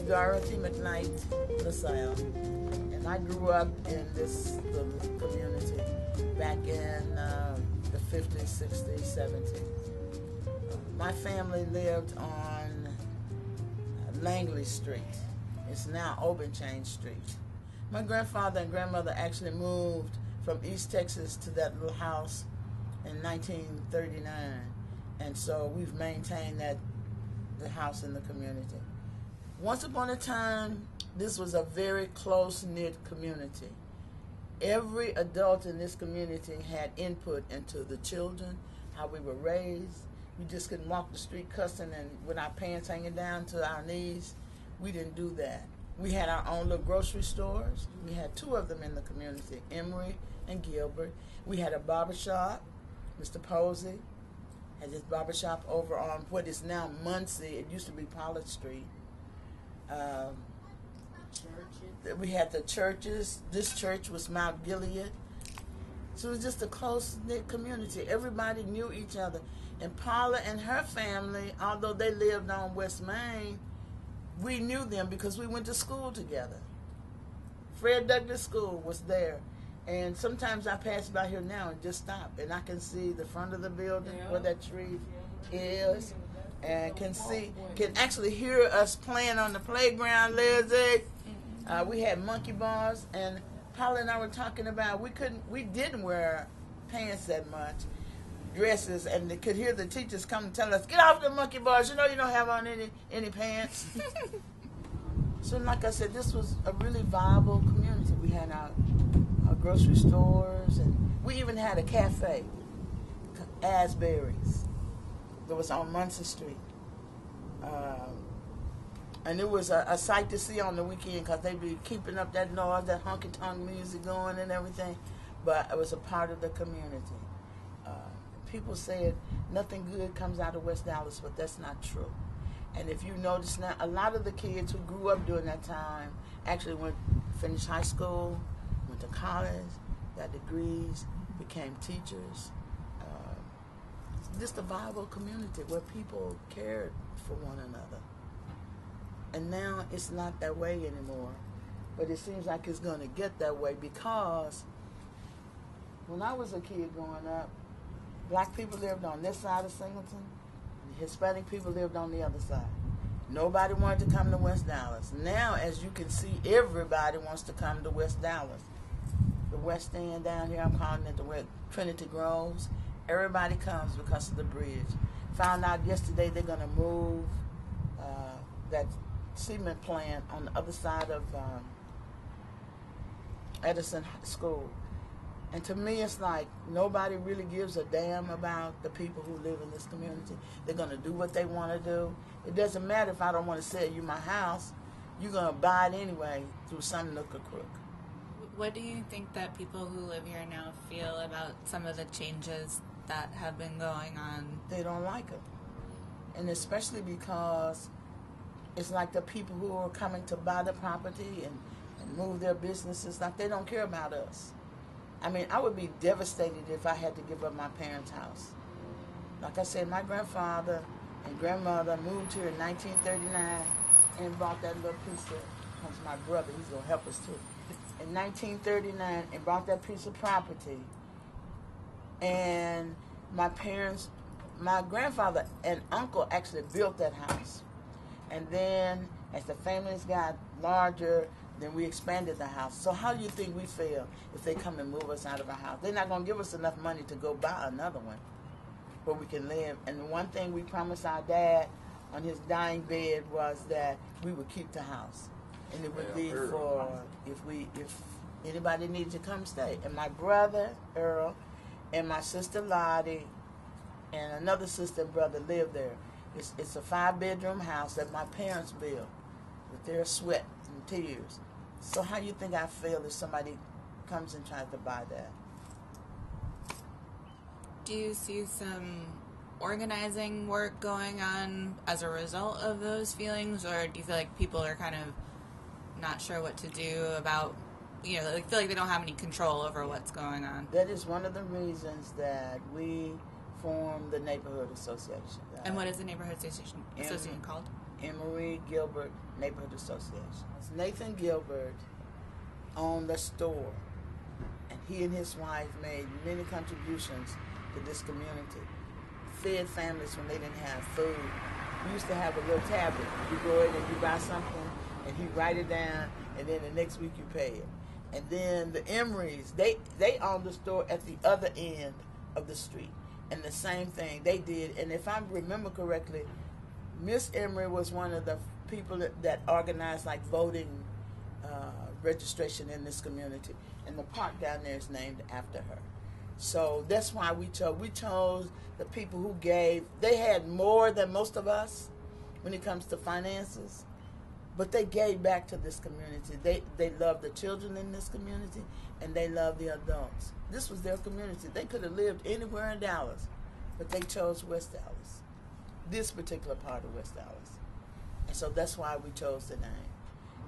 Dorothy Brown-LaSalle, and I grew up in this community back in the 50s, 60s, 70s. My family lived on Langley Street. It's now Open Chain Street. My grandfather and grandmother actually moved from East Texas to that little house in 1939, and so we've maintained the house in the community. Once upon a time, this was a very close-knit community. Every adult in this community had input into the children, how we were raised. We just couldn't walk the street cussing and with our pants hanging down to our knees. We didn't do that. We had our own little grocery stores. We had two of them in the community, Emory and Gilbert. We had a barbershop. Mr. Posey had his barbershop over on what is now Muncie. It used to be Pollard Street. We had the churches. This church was Mount Gilead. So it was just a close-knit community. Everybody knew each other. And Paula and her family, although they lived on West Main, we knew them because we went to school together. Fred Douglass School was there. And sometimes I pass by here now and just stop, and I can see the front of the building where that tree is, and can actually hear us playing on the playground, Lizzie. We had monkey bars, and Paula and I were talking about we didn't wear pants that much, dresses, and they could hear the teachers come and tell us, "Get off the monkey bars! You know you don't have on any pants." So, like I said, this was a really viable community. We had our grocery stores, and we even had a cafe, Asbury's, that was on Muncie Street. And it was a sight to see on the weekend because they'd be keeping up that noise, that honky-tonk music going and everything. But it was a part of the community. People said nothing good comes out of West Dallas, but that's not true. And if you notice now, a lot of the kids who grew up during that time actually finished high school, went to college, got degrees, became teachers. Just a viable community where people cared for one another. And now it's not that way anymore. But it seems like it's going to get that way because when I was a kid growing up, black people lived on this side of Singleton, and Hispanic people lived on the other side. Nobody wanted to come to West Dallas. Now, as you can see, everybody wants to come to West Dallas. The West End down here, I'm calling it the Trinity Groves. Everybody comes because of the bridge. Found out yesterday they're going to move that cement plant on the other side of Edison School. And to me, it's like nobody really gives a damn about the people who live in this community. They're going to do what they want to do. It doesn't matter if I don't want to sell you my house. You're going to buy it anyway through some nook or crook. What do you think that people who live here now feel about some of the changes that have been going on? They don't like it. And especially because it's like the people who are coming to buy the property and move their businesses, like they don't care about us. I mean, I would be devastated if I had to give up my parents' house. Like I said, my grandfather and grandmother moved here in 1939 and bought that little piece of, comes my brother, he's going to help us too. In 1939 and bought that piece of property. And my grandfather and uncle actually built that house. And then as the families got larger, then we expanded the house. So how do you think we feel if they come and move us out of our house? They're not going to give us enough money to go buy another one where we can live. And the one thing we promised our dad on his dying bed was that we would keep the house. And it would be for if anybody needed to come stay. And my brother, Earl, and my sister, Lottie, and another sister and brother lived there. It's a 5-bedroom house that my parents built with their sweat and tears. So how do you think I feel if somebody comes and tries to buy that? Do you see some organizing work going on as a result of those feelings, or do you feel like people are kind of not sure what to do about, you know, like feel like they don't have any control over what's going on? That is one of the reasons that we formed the Neighborhood Association. And what is the Neighborhood Association called? Emory Gilbert Neighborhood Association. Nathan Gilbert owned the store, and he and his wife made many contributions to this community. Fed families when they didn't have food. We used to have a little tablet. You go in and you buy something, and he write it down, and then the next week you pay it. And then the Emorys, they owned the store at the other end of the street. And the same thing they did. And if I remember correctly, Miss Emory was one of the people that organized like voting registration in this community. And the park down there is named after her. So that's why we chose the people who gave. They had more than most of us when it comes to finances, but they gave back to this community. They loved the children in this community, and they loved the adults. This was their community. They could have lived anywhere in Dallas, but they chose West Dallas, this particular part of West Dallas. And so that's why we chose the name.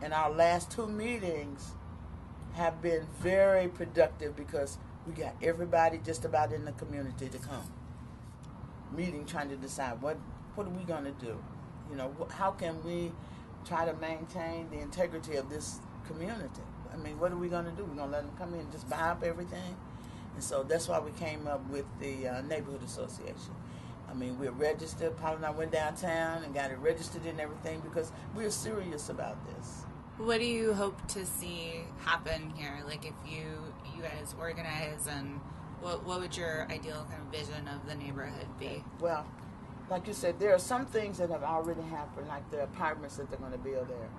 And our last 2 meetings have been very productive because we got everybody just about in the community to come. Meeting, trying to decide what are we going to do? You know, how can we try to maintain the integrity of this community? I mean, what are we going to do? We're going to let them come in and just buy up everything? And so that's why we came up with the Neighborhood Association. I mean, we're registered. Paul and I went downtown and got it registered and everything because we're serious about this. What do you hope to see happen here? Like, if you guys organize, and what would your ideal kind of vision of the neighborhood be? Well, like you said, there are some things that have already happened, like the apartments that they're going to build there.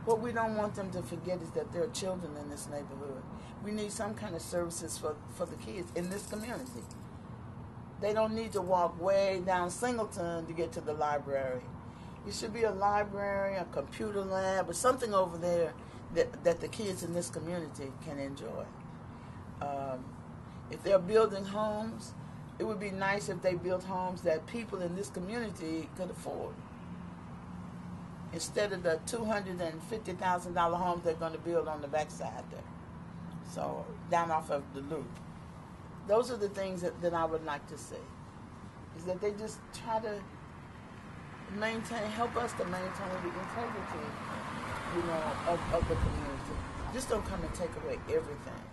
What we don't want them to forget is that there are children in this neighborhood. We need some kind of services for the kids in this community. They don't need to walk way down Singleton to get to the library. It should be a library, a computer lab, or something over there that the kids in this community can enjoy. If they're building homes, it would be nice if they built homes that people in this community could afford. Instead of the $250,000 homes they're going to build on the backside there. So, down off of the loop. Those are the things that I would like to see. Is that they just try to help us to maintain the integrity, of the community. Just don't come and take away everything.